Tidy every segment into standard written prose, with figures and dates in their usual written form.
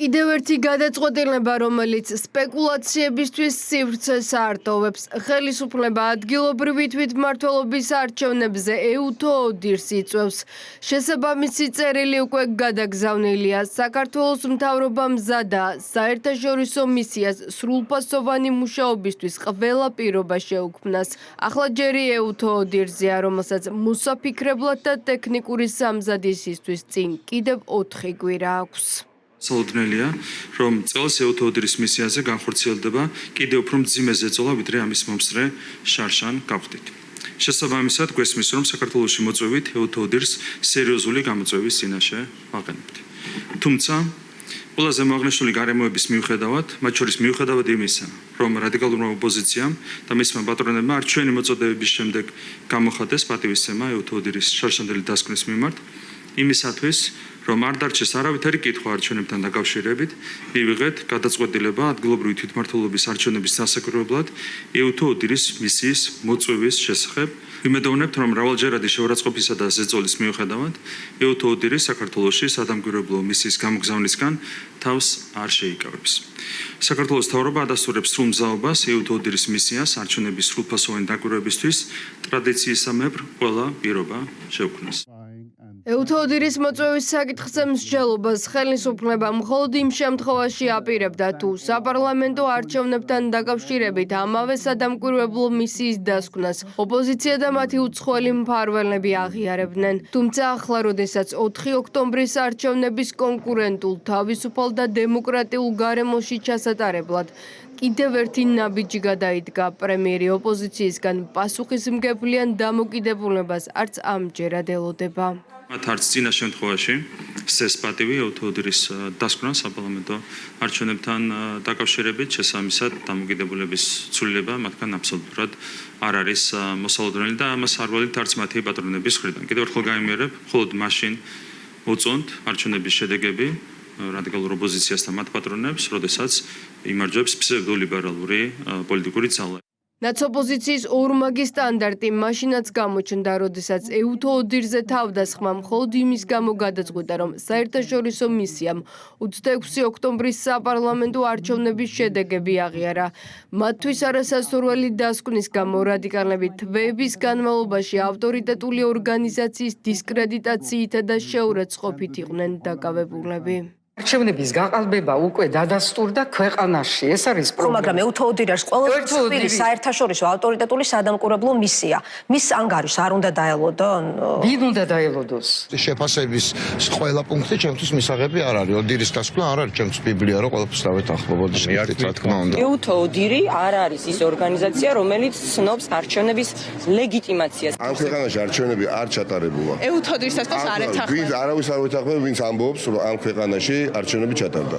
კიდევ ერთი გადაწყვეტილება, რომელიც სპეკულაციებისთვის სივრცეს არტოვებს. ხელისუფლება ადგილობრივი თვითმმართველობის არჩევნებზე ეუთო ოდირს იწვევს. შესაბამისი წერილი უკვე გადაგზავნილია. საქართველოს მთავრობა მზადაა საერთაშორისო მისიას სრულფასოვანი მუშაობისთვის ყველა პირობა შეუქმნას. ახლა ჯერი ეუთო ოდირზეა, რომელსაც მოსაფიქრებლად და ტექნიკური სამზადისისთვის წინ კიდევ 4 კვირა აქვს. Საუდნელია, რომ წელს ეუთო ოდირის მისიაზე განხორციელდება კიდევ უფრო მძიმე ზეწოლა, ვიდრე ამის მომსწრე შარშან გავხდით. შესაბამისად, გვესმის, რომ საქართველოში მოწვევით ეუთო ოდირს სერიოზული გამოწვევის წინაშე ვაყენებთ. თუმცა, ყველაზე მოაღნიშნული გარემოების მიუხედავად, მათ შორის მიუხედავად იმისა, რომ რადიკალურმა ოპოზიციამ და მისმა პატრონებმა არჩევანი მოწოდებების შემდეგ გამოხატეს პატივისცემა ეუთო ოდირის შარშანდელი დასკვნის მიმართ, იმისათვის, რომ არ დარჩეს არავითარი კითხვა არჩევნებთან დაკავშირებით, მივიღეთ გადაწყვეტილება ადგილობრივი თვითმმართველობის არჩევნების დასაკვირვებლად ეუთო ოდირის მისიის მოწვევის შესახებ. ვიმედოვნებთ, რომ მრავალჯერადი შეურაცხყოფისა და ზეწოლის მიუხედავად, ეუთო ოდირი საქართველოში სადამკვირვებლო მისიის გამოგზავნისგან თავს არ შეიკავებს. საქართველოს მთავრობა ადასტურებს სრულ მზაობას ეუთო ოდირის მისიას არჩევნების სრულფასოვანი დაკვირვებისთვის ტრადიციისამებრ ყველა პირობა შეუქმნას. ეუთო ოდირის მოწვევის საკითხზე მსჯელობას ხელისუფლება მხოლოდ იმ შემთხვევაში აპირებდა, თუ საპარლამენტო არჩევნებთან დაკავშირებით ამავე სადამკვირვებლო მისიის დასკვნას ოპოზიცია და მათი უცხოელი მფარველები აღიარებდნენ. თუმცა ახლა, როდესაც 4 ოქტომბრის არჩევნების კონკურენტულ, თავისუფალ და დემოკრატიულ გარემოში ჩასატარებლად კიდევ ერთი ნაბიჯი გადაიდგა, პრემიერი ოპოზიციისგან პასუხისმგებლიან დამოკიდებულებას არც ამჯერად ელოდება. მათ არც წინა შემთხვევაში სცეს პატივი ეუთო ოდირის დასკვნა საპარლამენტო არჩევნებთან დაკავშირებით, შესაბამისად დამოკიდებულების ცვლილება მათგან აბსოლუტურად არ არის მოსალოდნელი და ამას არ ველით არც მათი პატრონების მხრიდან. კიდევ ერთხელ გამიმერებ, მხოლოდ მაშინ მოწონთ არჩევნების შედეგები რადიკალურ ოპოზიციას და მათ პატრონებს, როდესაც იმარჯვებს ფსევდოლიბერალური პოლიტიკური ძალა. ნაცოპოზიციის ორმაგი სტანდარტი მაშინაც გამოჩნდა, როდესაც ეუთო ოდირზე თავდასხმა მხოლოდ იმის გამო გადაწყვიტა, რომ საერთაშორისო მისიამ 26 ოქტომბრის საპარლამენტო არჩევნების შედეგები აღიარა. მათთვის არასასურველი დასკვნის გამო რადიკალები თვეების განმავლობაში ავტორიტეტული ორგანიზაციის დისკრედიტაციითა და შეურაცხყოფით იყვნენ დაკავებულები. არჩევნების გაყალბება უკვე დადასტურდა ქვეყანაში. ეს არის პრობლემა. მაგრამ ეუთო ოდირს ყოველთვის საერთაშორისო ავტორიტეტული სადამკვირვებლო მისია. მის ანგარიშს არ უნდა დაელოდონ? ვინ უნდა დაელოდოს? შეფასების ყველა პუნქტი ჩემთვის მისაღები არ არის. ოდირის დასკვნა არ არის ჩემთვის ბიბლია, რომ ყველაფერს დავეთანხმებოდი ერთ რა თქმა უნდა. ეუთო ოდირი არ არის ის ორგანიზაცია, რომელიც ცნობს არჩევნების ლეგიტიმაციას. ამ ქვეყანაში არჩევნები არ ჩატარებულა. ეუთო ოდირის დასკვნას არ ეთანხმება. ვინც არავის არ ეთანხმება, ვინც ამბობს, რომ ამ ქვეყანაში არჩევნები ჩატარდა.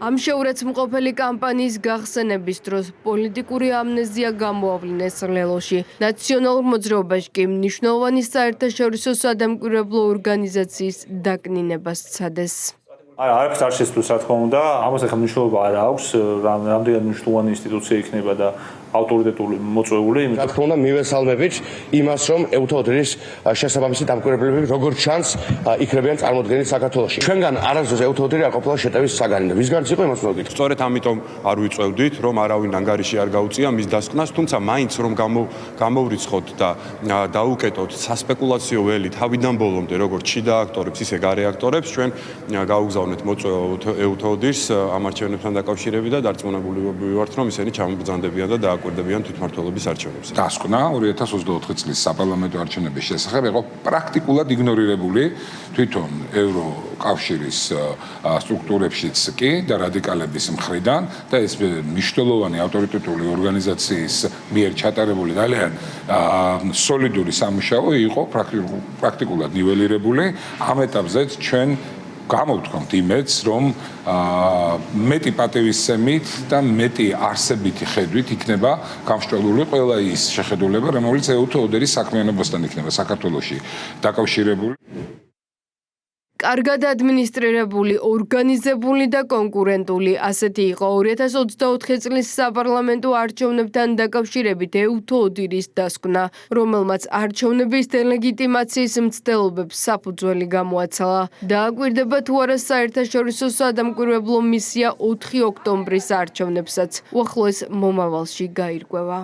ამ შეურაცხმყოფელი კამპანიის გახსენების დროს პოლიტიკური ამნეზია გამოავლინეს ლელოში. ნაციონალურ მოძრაობაში კი მნიშვნელოვანი საერთაშორისო სადამკვირვებლო ორგანიზაციის დაკნინებას სცადეს. არაფერს არ შეცდოს, რა თქმა უნდა, ამას ახლა მნიშვნელობა არ აქვს, რამდენად მნიშვნელოვანი ინსტიტუცია იქნება და ავტორიტეტული მოწვეული, რა თქმა უნდა, მივესალმებით იმას, რომ ეუთო ოდირის შესაბამისი დამკვირვებლები როგორც ჩანს იქნებიან წარმოდგენილი საქართველოში. ჩვენგან არასდროს ეუთო ოდირი არ ყოფილა შეტევის საგანი და ვისგანაც იყო იმას მოგიტყვით. სწორედ ამიტომ არ ვიწევდით, რომ არავინ ანგარიში არ გაუწია მის დასკვნას, თუმცა მაინც რომ გამოვრიცხოთ და დაუკეტოთ სასპეკულაციო ველი თავიდან ბოლომდე, როგორც შიდა აქტორებს, ისე გარე აქტორებს, ჩვენ გავუგზავნეთ მოწვევა ეუთო ოდირს ამ არჩევნებთან დაკავშირებით და დარწმუნებული ვართ, რომ ისინი ჩამობრძანდებიან და დააკვირდებიან თვითმმართველობის არჩევნებზე. დასკვნა 2024 წლის საპარლამენტო არჩევნების შესახებ იყო პრაქტიკულად იგნორირებული თვითონ ევროკავშირის სტრუქტურებშიც კი და რადიკალების მხრიდან და ეს მნიშვნელოვანი ავტორიტეტული ორგანიზაციის მიერ ჩატარებული ძალიან სოლიდური სამუშაო იყო პრაქტიკულად ნიველირებული. ამ ეტაპზეც ჩვენ გამოვთქვამთ იმედს, რომ მეტი პატივისცემით და მეტი არსებითი ხედვით იქნება გამსჭვალული ყველა ის შეხედულება, რომელიც ეუთო ოდირის საქმიანობასთან იქნება საქართველოში დაკავშირებული. კარგად ადმინისტრირებული, ორგანიზებული და კონკურენტული. ასეთი იყო 2024 წლის საპარლამენტო არჩევნებთან დაკავშირებით ეუთო ოდირის დასკვნა, რომელმაც არჩევნების დელეგიტიმაციის მცდელობებს საფუძველი გამოაცალა. დააკვირდება თუ არა საერთაშორისო სადამკვირვებლო მისია 4 ოქტომბრის არჩევნებსაც უახლოეს მომავალში გაირკვევა.